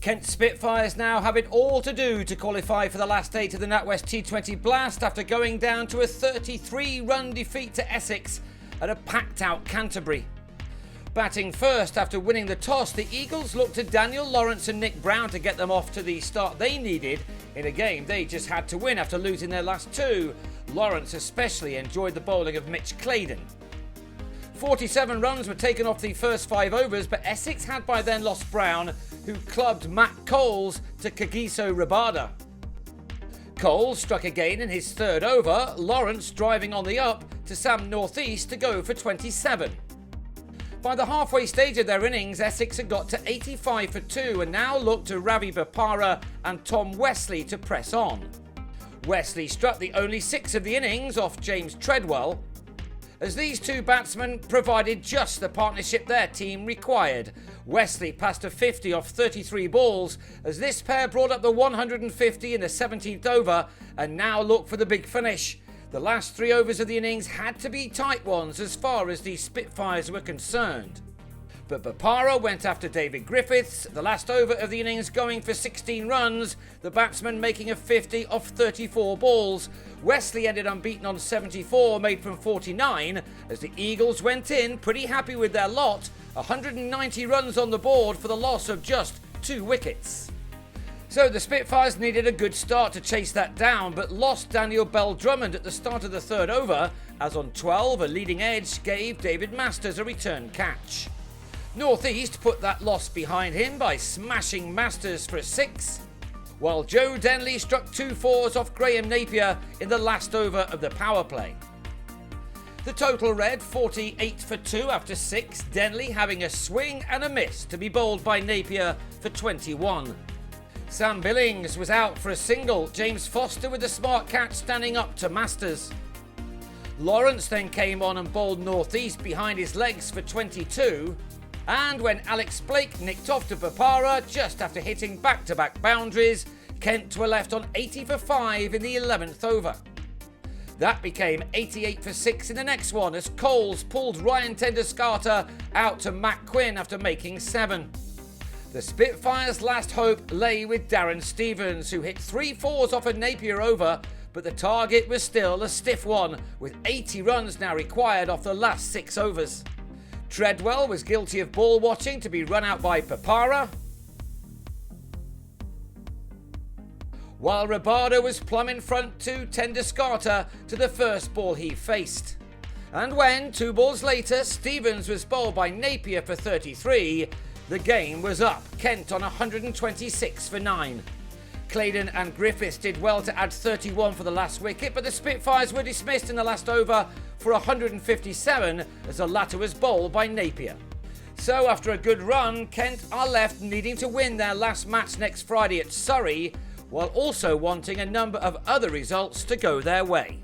Kent Spitfires now have it all to do to qualify for the last 8 of the NatWest T20 Blast after going down to a 33-run defeat to Essex at a packed-out Canterbury. Batting first after winning the toss, the Eagles looked to Daniel Lawrence and Nick Brown to get them off to the start they needed in a game they just had to win after losing their last 2. Lawrence especially enjoyed the bowling of Mitch Claydon. 47 runs were taken off the first 5 overs, but Essex had by then lost Brown, who clubbed Matt Coles to Kagiso Rabada. Coles struck again in his 3rd over, Lawrence driving on the up to Sam Northeast to go for 27. By the halfway stage of their innings, Essex had got to 85 for 2 and now looked to Ravi Bopara and Tom Wesley to press on. Wesley struck the only 6 of the innings off James Treadwell, as these 2 batsmen provided just the partnership their team required. Wesley passed a 50 off 33 balls as this pair brought up the 150 in the 17th over and now look for the big finish. The last 3 overs of the innings had to be tight ones as far as the Spitfires were concerned. But Bopara went after David Griffiths, the last over of the innings going for 16 runs, the batsman making a 50 off 34 balls. Wesley ended unbeaten on 74 made from 49 as the Eagles went in pretty happy with their lot, 190 runs on the board for the loss of just 2 wickets. So the Spitfires needed a good start to chase that down, but lost Daniel Bell-Drummond at the start of the 3rd over, as on 12 a leading edge gave David Masters a return catch. Northeast put that loss behind him by smashing Masters for a 6, while Joe Denley struck 2 fours off Graham Napier in the last over of the power play. The total read 48 for 2 after 6, Denley having a swing and a miss to be bowled by Napier for 21. Sam Billings was out for a single, James Foster with a smart catch standing up to Masters. Lawrence then came on and bowled Northeast behind his legs for 22, and when Alex Blake nicked off to Bopara just after hitting back-to-back boundaries, Kent were left on 80 for 5 in the 11th over. That became 88 for 6 in the next one as Coles pulled Ryan Tenduscarter out to Matt Quinn after making 7. The Spitfires' last hope lay with Darren Stevens, who hit 3 fours off a Napier over, but the target was still a stiff one, with 80 runs now required off the last 6 overs. Treadwell was guilty of ball watching to be run out by Bopara, while Rabada was plumb in front to Tenduscarter to the first ball he faced. And when, 2 balls later, Stevens was bowled by Napier for 33, the game was up, Kent on 126 for 9. Claydon and Griffiths did well to add 31 for the last wicket, but the Spitfires were dismissed in the last over for 157 as the latter was bowled by Napier. So after a good run, Kent are left needing to win their last match next Friday at Surrey, while also wanting a number of other results to go their way.